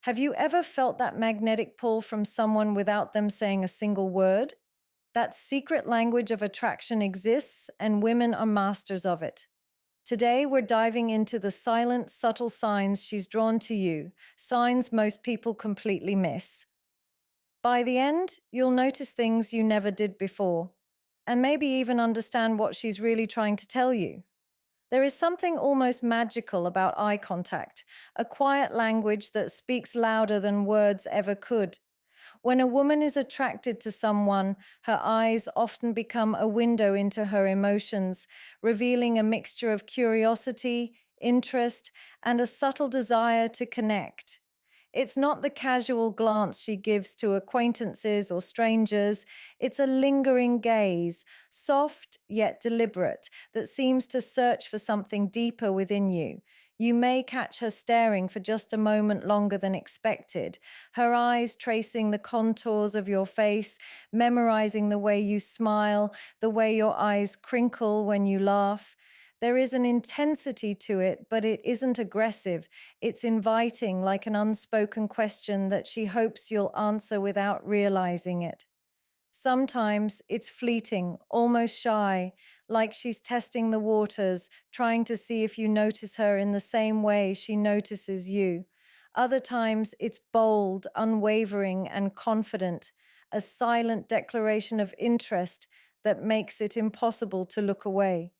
Have you ever felt that magnetic pull from someone without them saying a single word? That secret language of attraction exists, and women are masters of it. Today, we're diving into the silent, subtle signs she's drawn to you, signs most people completely miss. By the end, you'll notice things you never did before, and maybe even understand what she's really trying to tell you. There is something almost magical about eye contact, a quiet language that speaks louder than words ever could. When a woman is attracted to someone, her eyes often become a window into her emotions, revealing a mixture of curiosity, interest, and a subtle desire to connect. It's not the casual glance she gives to acquaintances or strangers. It's a lingering gaze, soft yet deliberate, that seems to search for something deeper within you. You may catch her staring for just a moment longer than expected, her eyes tracing the contours of your face, memorizing the way you smile, the way your eyes crinkle when you laugh. There is an intensity to it, but it isn't aggressive. It's inviting, like an unspoken question that she hopes you'll answer without realizing it. Sometimes it's fleeting, almost shy, like she's testing the waters, trying to see if you notice her in the same way she notices you. Other times it's bold, unwavering, and confident, a silent declaration of interest that makes it impossible to look away.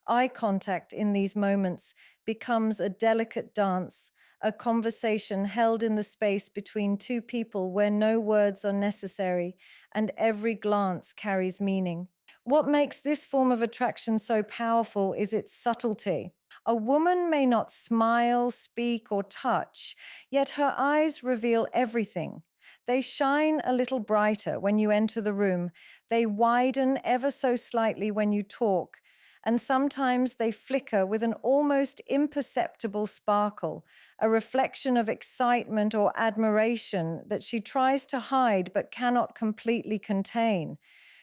Eye contact in these moments becomes a delicate dance, a conversation held in the space between two people where no words are necessary and every glance carries meaning. What makes this form of attraction so powerful is its subtlety. A woman may not smile, speak, or touch, yet her eyes reveal everything. They shine a little brighter when you enter the room. They widen ever so slightly when you talk, and sometimes they flicker with an almost imperceptible sparkle, a reflection of excitement or admiration that she tries to hide but cannot completely contain.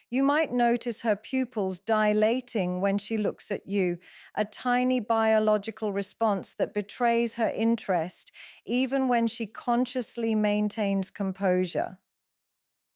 You might notice her pupils dilating when she looks at you, a tiny biological response that betrays her interest, even when she consciously maintains composure.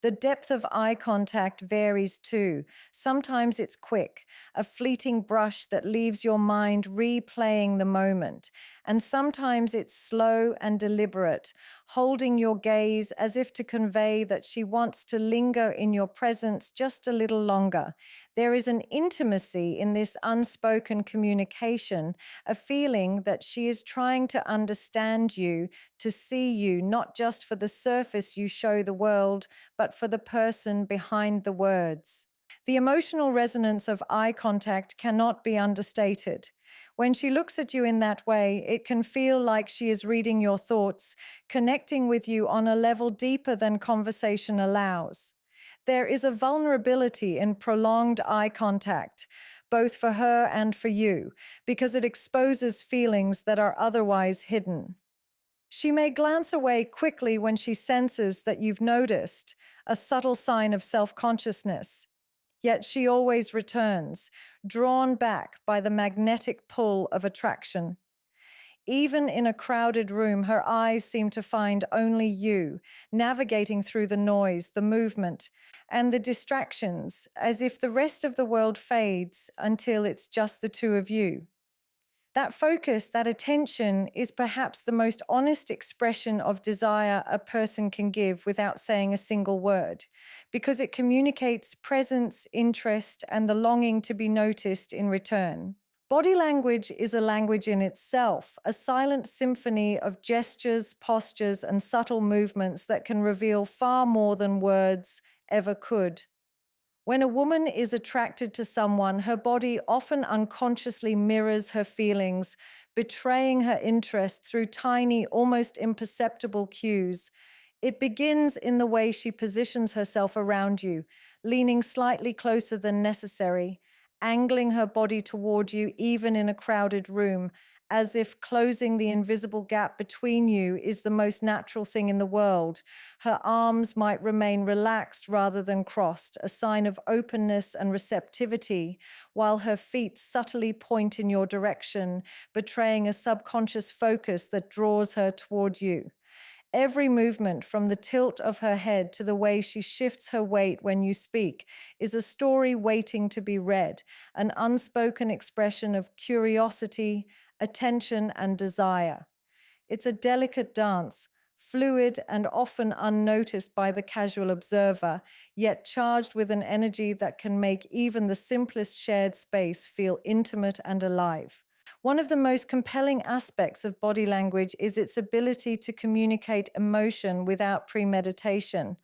The depth of eye contact varies too. Sometimes it's quick, a fleeting brush that leaves your mind replaying the moment. And sometimes it's slow and deliberate, holding your gaze as if to convey that she wants to linger in your presence just a little longer. There is an intimacy in this unspoken communication, a feeling that she is trying to understand you, to see you, not just for the surface you show the world, but for the person behind the words. The emotional resonance of eye contact cannot be understated. When she looks at you in that way, it can feel like she is reading your thoughts, connecting with you on a level deeper than conversation allows. There is a vulnerability in prolonged eye contact, both for her and for you, because it exposes feelings that are otherwise hidden. She may glance away quickly when she senses that you've noticed, a subtle sign of self-consciousness. Yet she always returns, drawn back by the magnetic pull of attraction. Even in a crowded room, her eyes seem to find only you, navigating through the noise, the movement, and the distractions, as if the rest of the world fades until it's just the two of you. That focus, that attention, is perhaps the most honest expression of desire a person can give without saying a single word, because it communicates presence, interest, and the longing to be noticed in return. Body language is a language in itself, a silent symphony of gestures, postures, and subtle movements that can reveal far more than words ever could. When a woman is attracted to someone, her body often unconsciously mirrors her feelings, betraying her interest through tiny, almost imperceptible cues. It begins in the way she positions herself around you, leaning slightly closer than necessary, angling her body toward you even in a crowded room, as if closing the invisible gap between you is the most natural thing in the world. Her arms might remain relaxed rather than crossed, a sign of openness and receptivity, while her feet subtly point in your direction, betraying a subconscious focus that draws her toward you. Every movement, from the tilt of her head to the way she shifts her weight when you speak, is a story waiting to be read, an unspoken expression of curiosity, attention, and desire. It's a delicate dance, fluid and often unnoticed by the casual observer, yet charged with an energy that can make even the simplest shared space feel intimate and alive. One of the most compelling aspects of body language is its ability to communicate emotion without premeditation.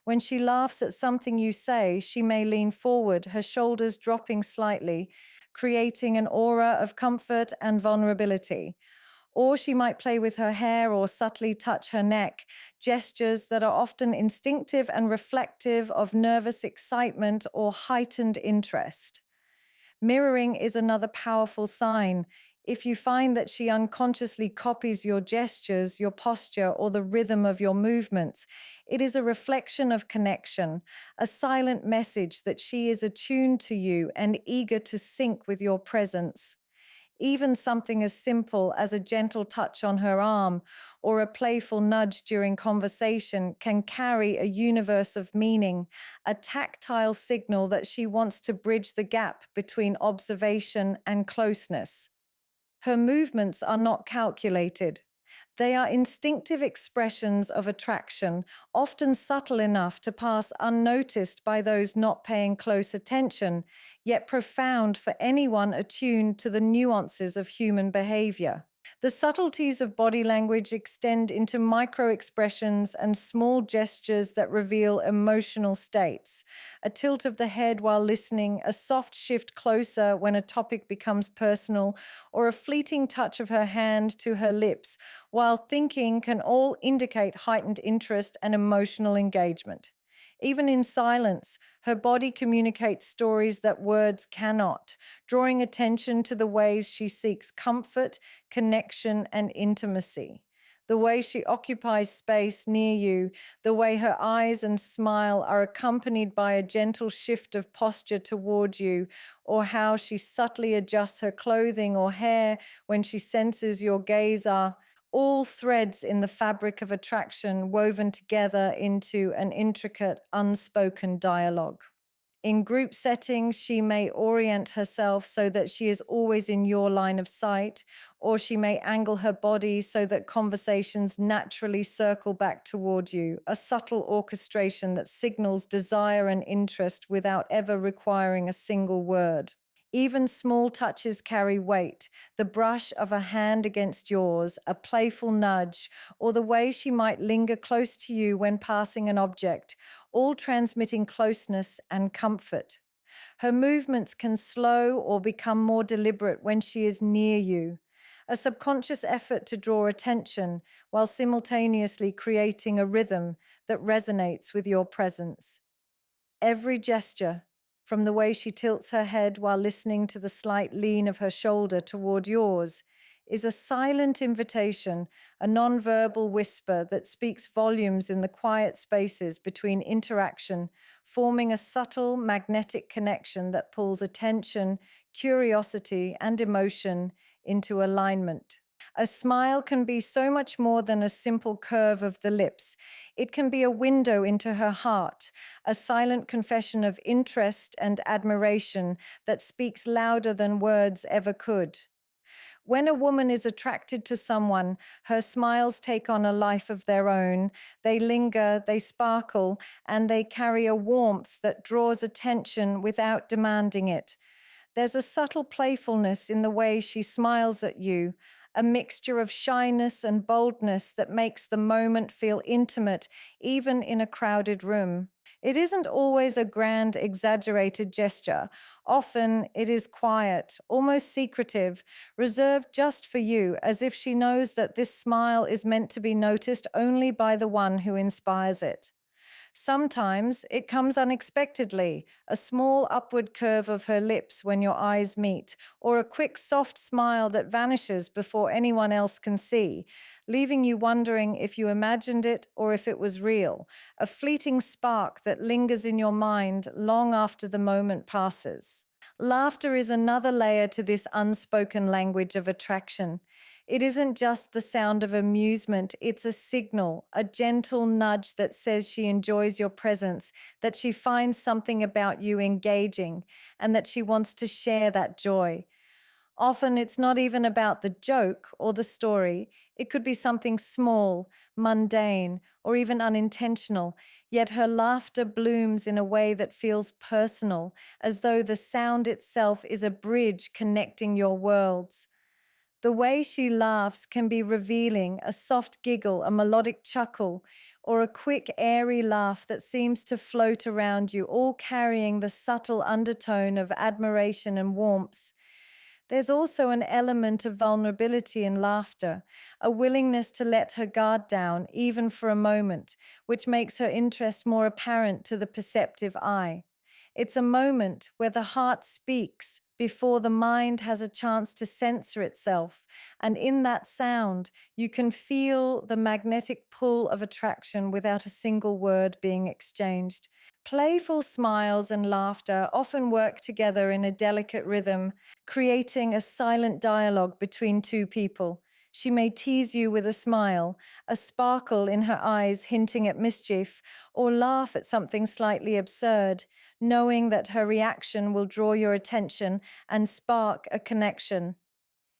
When she laughs at something you say, she may lean forward, her shoulders dropping slightly, creating an aura of comfort and vulnerability. Or she might play with her hair or subtly touch her neck, gestures that are often instinctive and reflective of nervous excitement or heightened interest. Mirroring is another powerful sign. If you find that she unconsciously copies your gestures, your posture, or the rhythm of your movements, it is a reflection of connection, a silent message that she is attuned to you and eager to sync with your presence. Even something as simple as a gentle touch on her arm or a playful nudge during conversation can carry a universe of meaning, a tactile signal that she wants to bridge the gap between observation and closeness. Her movements are not calculated. They are instinctive expressions of attraction, often subtle enough to pass unnoticed by those not paying close attention, yet profound for anyone attuned to the nuances of human behavior. The subtleties of body language extend into micro expressions and small gestures that reveal emotional states. A tilt of the head while listening, a soft shift closer when a topic becomes personal, or a fleeting touch of her hand to her lips while thinking can all indicate heightened interest and emotional engagement. Even in silence, her body communicates stories that words cannot, drawing attention to the ways she seeks comfort, connection, and intimacy. The way she occupies space near you, the way her eyes and smile are accompanied by a gentle shift of posture toward you, or how she subtly adjusts her clothing or hair when she senses your gaze are all threads in the fabric of attraction woven together into an intricate, unspoken dialogue. In group settings, she may orient herself so that she is always in your line of sight, or she may angle her body so that conversations naturally circle back toward you, a subtle orchestration that signals desire and interest without ever requiring a single word. Even small touches carry weight. The brush of a hand against yours, a playful nudge, or the way she might linger close to you when passing an object, all transmitting closeness and comfort. Her movements can slow or become more deliberate when she is near you, a subconscious effort to draw attention while simultaneously creating a rhythm that resonates with your presence. Every gesture, from the way she tilts her head while listening to the slight lean of her shoulder toward yours, is a silent invitation, a nonverbal whisper that speaks volumes in the quiet spaces between interaction, forming a subtle magnetic connection that pulls attention, curiosity, and emotion into alignment. A smile can be so much more than a simple curve of the lips. It can be a window into her heart, a silent confession of interest and admiration that speaks louder than words ever could. When a woman is attracted to someone, her smiles take on a life of their own. They linger, they sparkle, and they carry a warmth that draws attention without demanding it. There's a subtle playfulness in the way she smiles at you, a mixture of shyness and boldness that makes the moment feel intimate, even in a crowded room. It isn't always a grand, exaggerated gesture. Often it is quiet, almost secretive, reserved just for you, as if she knows that this smile is meant to be noticed only by the one who inspires it. Sometimes it comes unexpectedly, a small upward curve of her lips when your eyes meet, or a quick soft smile that vanishes before anyone else can see, leaving you wondering if you imagined it or if it was real, a fleeting spark that lingers in your mind long after the moment passes. Laughter is another layer to this unspoken language of attraction. It isn't just the sound of amusement, it's a signal, a gentle nudge that says she enjoys your presence, that she finds something about you engaging, and that she wants to share that joy. Often it's not even about the joke or the story. It could be something small, mundane, or even unintentional, yet her laughter blooms in a way that feels personal, as though the sound itself is a bridge connecting your worlds. The way she laughs can be revealing, a soft giggle, a melodic chuckle, or a quick, airy laugh that seems to float around you, all carrying the subtle undertone of admiration and warmth. There's also an element of vulnerability in laughter, a willingness to let her guard down, even for a moment, which makes her interest more apparent to the perceptive eye. It's a moment where the heart speaks before the mind has a chance to censor itself, and in that sound, you can feel the magnetic pull of attraction without a single word being exchanged. Playful smiles and laughter often work together in a delicate rhythm, creating a silent dialogue between two people. She may tease you with a smile, a sparkle in her eyes hinting at mischief, or laugh at something slightly absurd, knowing that her reaction will draw your attention and spark a connection.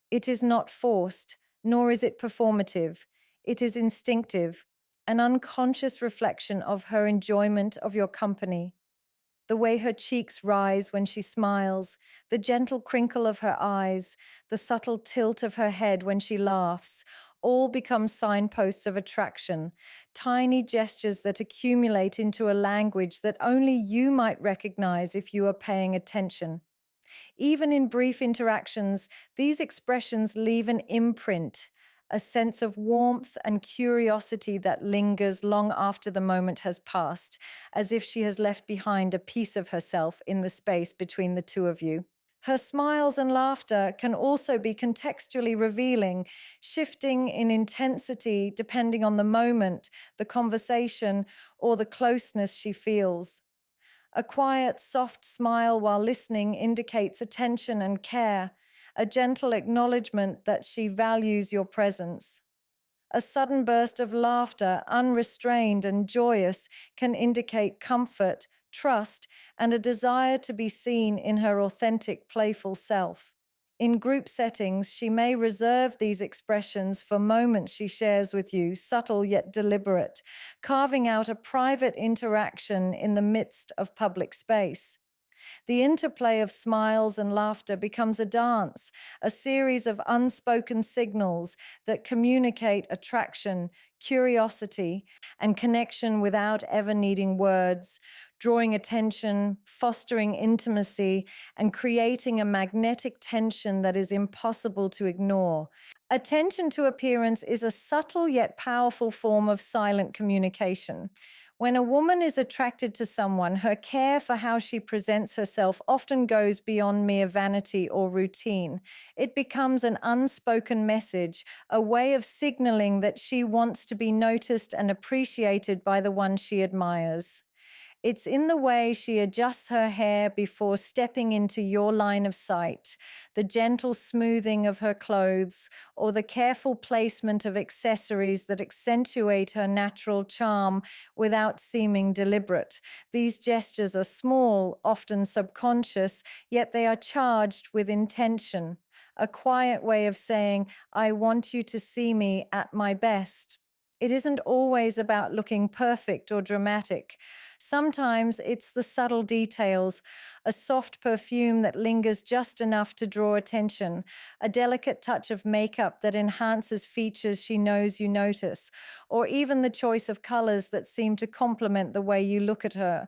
It is not forced, nor is it performative. It is instinctive, an unconscious reflection of her enjoyment of your company. The way her cheeks rise when she smiles, the gentle crinkle of her eyes, the subtle tilt of her head when she laughs, all become signposts of attraction, tiny gestures that accumulate into a language that only you might recognize if you are paying attention. Even in brief interactions, these expressions leave an imprint, a sense of warmth and curiosity that lingers long after the moment has passed, as if she has left behind a piece of herself in the space between the two of you. Her smiles and laughter can also be contextually revealing, shifting in intensity depending on the moment, the conversation, or the closeness she feels. A quiet, soft smile while listening indicates attention and care, a gentle acknowledgement that she values your presence. A sudden burst of laughter, unrestrained and joyous, can indicate comfort, trust, and a desire to be seen in her authentic, playful self. In group settings, she may reserve these expressions for moments she shares with you, subtle yet deliberate, carving out a private interaction in the midst of public space. The interplay of smiles and laughter becomes a dance, a series of unspoken signals that communicate attraction, curiosity, and connection without ever needing words, drawing attention, fostering intimacy, and creating a magnetic tension that is impossible to ignore. Attention to appearance is a subtle yet powerful form of silent communication. When a woman is attracted to someone, her care for how she presents herself often goes beyond mere vanity or routine. It becomes an unspoken message, a way of signaling that she wants to be noticed and appreciated by the one she admires. It's in the way she adjusts her hair before stepping into your line of sight, the gentle smoothing of her clothes, or the careful placement of accessories that accentuate her natural charm without seeming deliberate. These gestures are small, often subconscious, yet they are charged with intention. A quiet way of saying, I want you to see me at my best. It isn't always about looking perfect or dramatic. Sometimes it's the subtle details, a soft perfume that lingers just enough to draw attention, a delicate touch of makeup that enhances features she knows you notice, or even the choice of colors that seem to complement the way you look at her.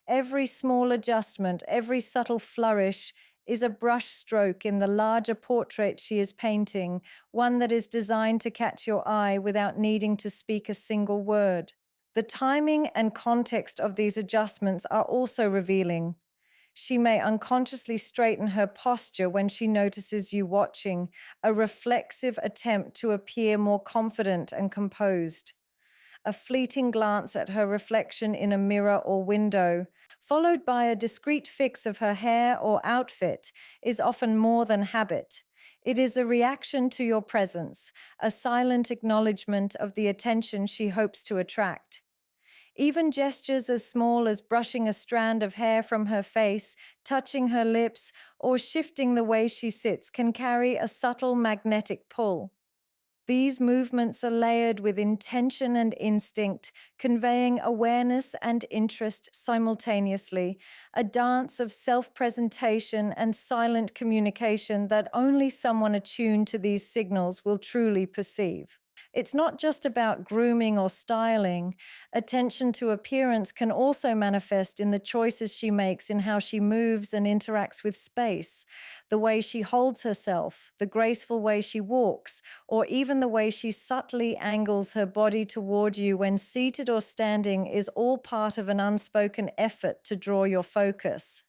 Every small adjustment, every subtle flourish is a brushstroke in the larger portrait she is painting, one that is designed to catch your eye without needing to speak a single word. The timing and context of these adjustments are also revealing. She may unconsciously straighten her posture when she notices you watching, a reflexive attempt to appear more confident and composed. A fleeting glance at her reflection in a mirror or window, followed by a discreet fix of her hair or outfit, is often more than habit. It is a reaction to your presence, a silent acknowledgement of the attention she hopes to attract. Even gestures as small as brushing a strand of hair from her face, touching her lips, or shifting the way she sits can carry a subtle magnetic pull. These movements are layered with intention and instinct, conveying awareness and interest simultaneously, a dance of self presentation and silent communication that only someone attuned to these signals will truly perceive. It's not just about grooming or styling. Attention to appearance can also manifest in the choices she makes in how she moves and interacts with space, the way she holds herself, the graceful way she walks, or even the way she subtly angles her body toward you when seated or standing is all part of an unspoken effort to draw your focus.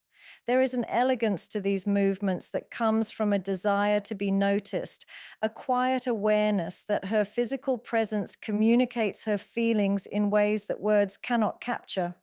There is an elegance to these movements that comes from a desire to be noticed, a quiet awareness that her physical presence communicates her feelings in ways that words cannot capture.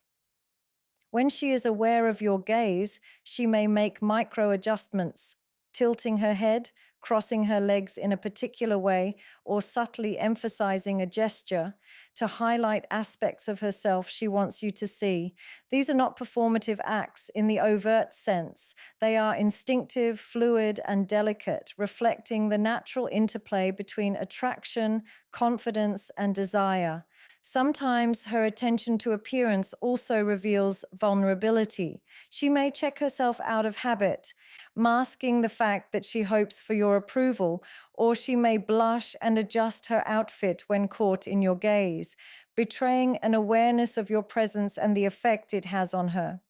When she is aware of your gaze, she may make micro adjustments, tilting her head, crossing her legs in a particular way, or subtly emphasizing a gesture to highlight aspects of herself she wants you to see. These are not performative acts in the overt sense. They are instinctive, fluid, and delicate, reflecting the natural interplay between attraction, confidence, and desire. Sometimes her attention to appearance also reveals vulnerability. She may check herself out of habit, masking the fact that she hopes for your approval, or she may blush and adjust her outfit when caught in your gaze, betraying an awareness of your presence and the effect it has on her.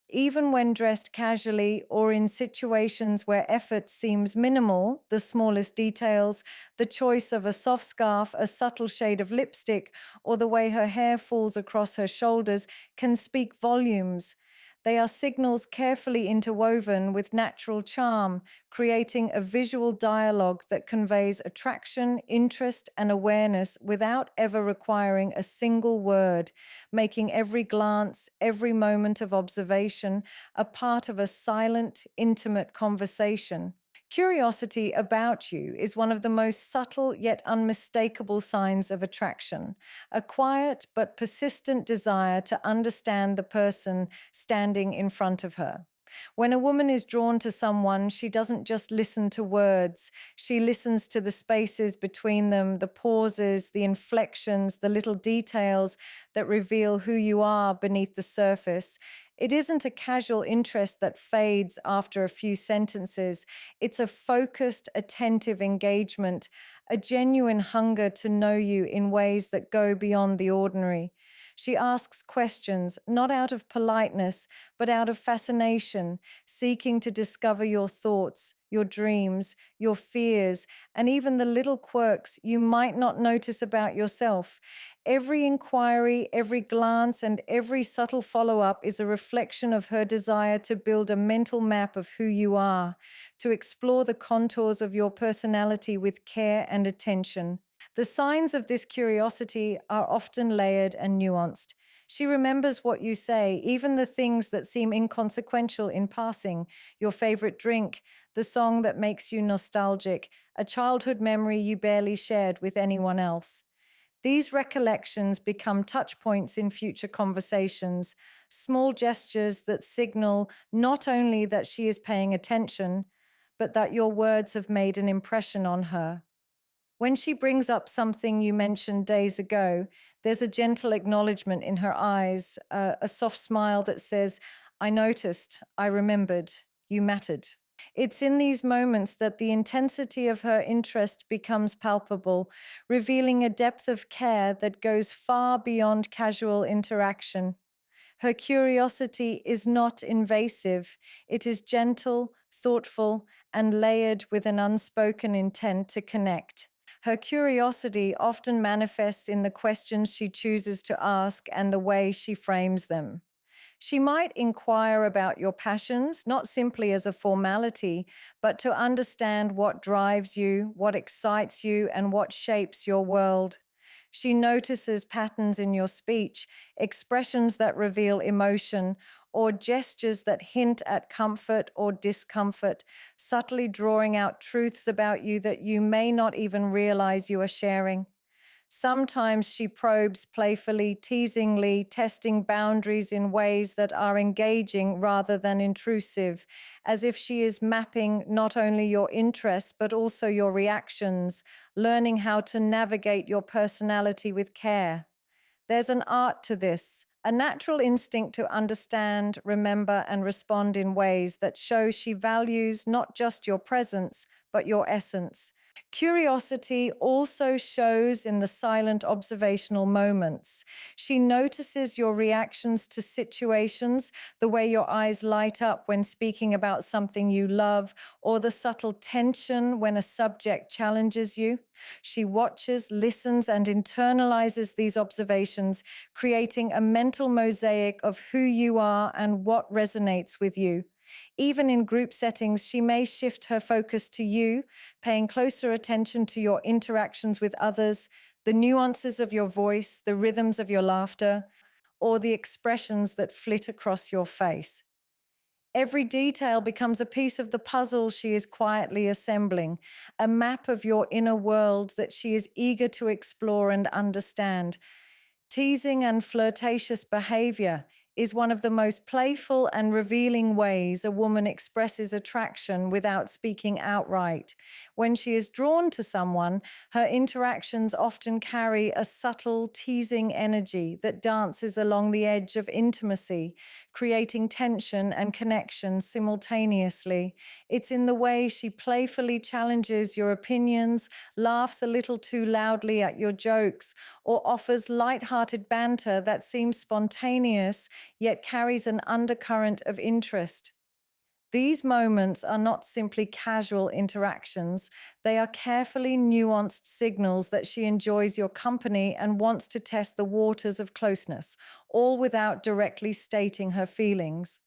Even when dressed casually or in situations where effort seems minimal, the smallest details, the choice of a soft scarf, a subtle shade of lipstick, or the way her hair falls across her shoulders can speak volumes. They are signals carefully interwoven with natural charm, creating a visual dialogue that conveys attraction, interest, and awareness without ever requiring a single word, making every glance, every moment of observation a part of a silent, intimate conversation. Curiosity about you is one of the most subtle yet unmistakable signs of attraction, a quiet but persistent desire to understand the person standing in front of her. When a woman is drawn to someone, she doesn't just listen to words. She listens to the spaces between them, the pauses, the inflections, the little details that reveal who you are beneath the surface. It isn't a casual interest that fades after a few sentences. It's a focused, attentive engagement, a genuine hunger to know you in ways that go beyond the ordinary. She asks questions, not out of politeness, but out of fascination, seeking to discover your thoughts, your dreams, your fears, and even the little quirks you might not notice about yourself. Every inquiry, every glance, and every subtle follow up is a reflection of her desire to build a mental map of who you are, to explore the contours of your personality with care and attention. The signs of this curiosity are often layered and nuanced. She remembers what you say, even the things that seem inconsequential in passing, your favorite drink, the song that makes you nostalgic, a childhood memory you barely shared with anyone else. These recollections become touch points in future conversations, small gestures that signal not only that she is paying attention, but that your words have made an impression on her. When she brings up something you mentioned days ago, there's a gentle acknowledgement in her eyes, a soft smile that says, I noticed, I remembered, you mattered. It's in these moments that the intensity of her interest becomes palpable, revealing a depth of care that goes far beyond casual interaction. Her curiosity is not invasive, it is gentle, thoughtful, and layered with an unspoken intent to connect. Her curiosity often manifests in the questions she chooses to ask and the way she frames them. She might inquire about your passions, not simply as a formality, but to understand what drives you, what excites you, and what shapes your world. She notices patterns in your speech, expressions that reveal emotion, or gestures that hint at comfort or discomfort, subtly drawing out truths about you that you may not even realize you are sharing. Sometimes she probes playfully, teasingly, testing boundaries in ways that are engaging rather than intrusive, as if she is mapping not only your interests but also your reactions, learning how to navigate your personality with care. There's an art to this, a natural instinct to understand, remember, and respond in ways that show she values not just your presence, but your essence. Curiosity also shows in the silent observational moments. She notices your reactions to situations, the way your eyes light up when speaking about something you love, or the subtle tension when a subject challenges you. She watches, listens, and internalizes these observations, creating a mental mosaic of who you are and what resonates with you. Even in group settings, she may shift her focus to you, paying closer attention to your interactions with others, the nuances of your voice, the rhythms of your laughter, or the expressions that flit across your face. Every detail becomes a piece of the puzzle she is quietly assembling, a map of your inner world that she is eager to explore and understand. Teasing and flirtatious behavior is one of the most playful and revealing ways a woman expresses attraction without speaking outright. When she is drawn to someone, her interactions often carry a subtle, teasing energy that dances along the edge of intimacy, creating tension and connection simultaneously. It's in the way she playfully challenges your opinions, laughs a little too loudly at your jokes, or offers light-hearted banter that seems spontaneous yet carries an undercurrent of interest. These moments are not simply casual interactions, they are carefully nuanced signals that she enjoys your company and wants to test the waters of closeness, all without directly stating her feelings.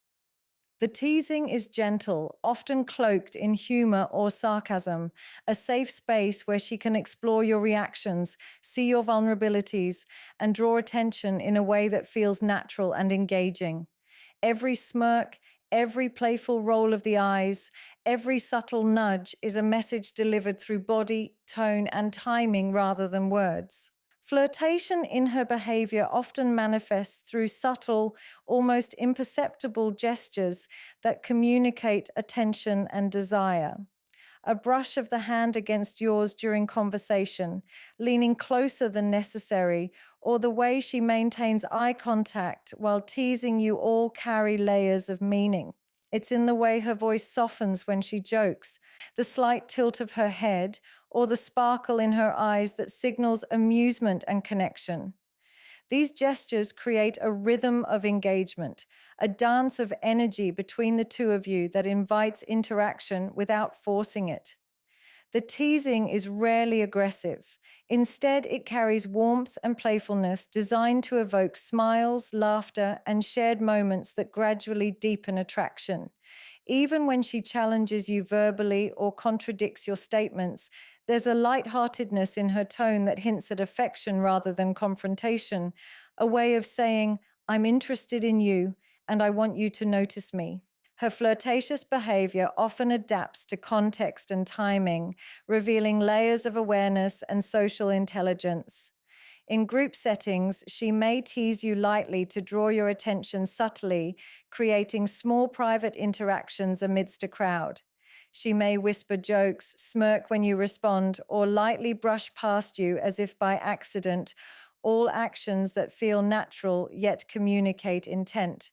The teasing is gentle, often cloaked in humor or sarcasm, a safe space where she can explore your reactions, see your vulnerabilities, and draw attention in a way that feels natural and engaging. Every smirk, every playful roll of the eyes, every subtle nudge is a message delivered through body, tone, and timing rather than words. Flirtation in her behavior often manifests through subtle, almost imperceptible gestures that communicate attention and desire. A brush of the hand against yours during conversation, leaning closer than necessary, or the way she maintains eye contact while teasing you all carry layers of meaning. It's in the way her voice softens when she jokes, the slight tilt of her head, or the sparkle in her eyes that signals amusement and connection. These gestures create a rhythm of engagement, a dance of energy between the two of you that invites interaction without forcing it. The teasing is rarely aggressive. Instead, it carries warmth and playfulness designed to evoke smiles, laughter, and shared moments that gradually deepen attraction. Even when she challenges you verbally or contradicts your statements, there's a lightheartedness in her tone that hints at affection rather than confrontation, a way of saying, I'm interested in you and I want you to notice me. Her flirtatious behavior often adapts to context and timing, revealing layers of awareness and social intelligence. In group settings, she may tease you lightly to draw your attention subtly, creating small private interactions amidst a crowd. She may whisper jokes, smirk when you respond, or lightly brush past you as if by accident, all actions that feel natural yet communicate intent.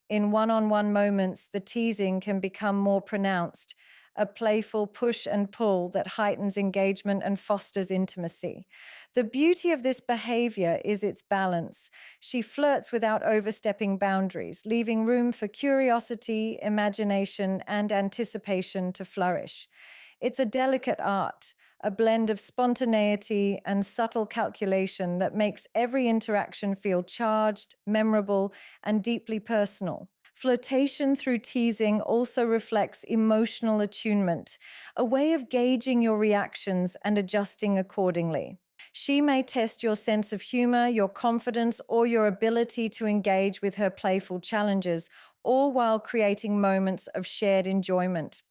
In one-on-one moments, the teasing can become more pronounced, a playful push and pull that heightens engagement and fosters intimacy. The beauty of this behavior is its balance. She flirts without overstepping boundaries, leaving room for curiosity, imagination, and anticipation to flourish. It's a delicate art, a blend of spontaneity and subtle calculation that makes every interaction feel charged, memorable, and deeply personal. Flirtation through teasing also reflects emotional attunement, a way of gauging your reactions and adjusting accordingly. She may test your sense of humor, your confidence, or your ability to engage with her playful challenges, all while creating moments of shared enjoyment.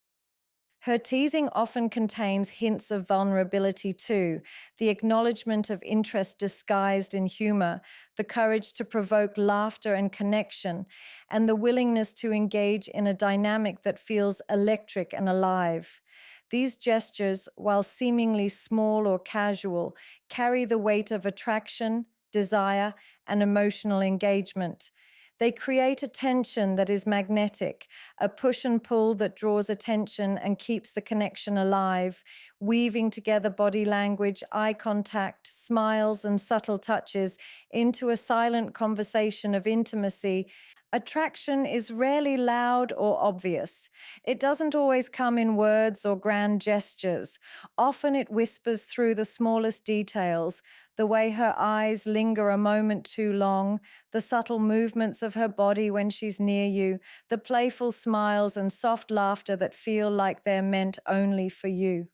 Her teasing often contains hints of vulnerability too, the acknowledgement of interest disguised in humor, the courage to provoke laughter and connection, and the willingness to engage in a dynamic that feels electric and alive. These gestures, while seemingly small or casual, carry the weight of attraction, desire, and emotional engagement. They create a tension that is magnetic, a push and pull that draws attention and keeps the connection alive, weaving together body language, eye contact, smiles, and subtle touches into a silent conversation of intimacy. Attraction is rarely loud or obvious. It doesn't always come in words or grand gestures. Often it whispers through the smallest details, the way her eyes linger a moment too long, the subtle movements of her body when she's near you, the playful smiles and soft laughter that feel like they're meant only for you.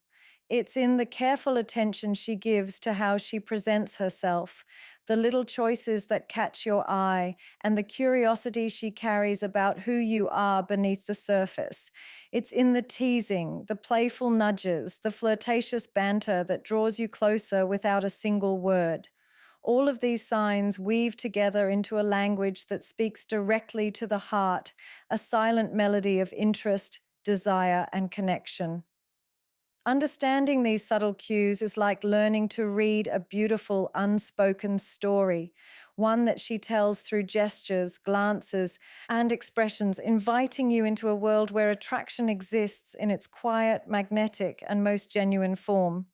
It's in the careful attention she gives to how she presents herself, the little choices that catch your eye, and the curiosity she carries about who you are beneath the surface. It's in the teasing, the playful nudges, the flirtatious banter that draws you closer without a single word. All of these signs weave together into a language that speaks directly to the heart, a silent melody of interest, desire, and connection. Understanding these subtle cues is like learning to read a beautiful unspoken story, one that she tells through gestures, glances, and expressions, inviting you into a world where attraction exists in its quiet, magnetic, and most genuine form.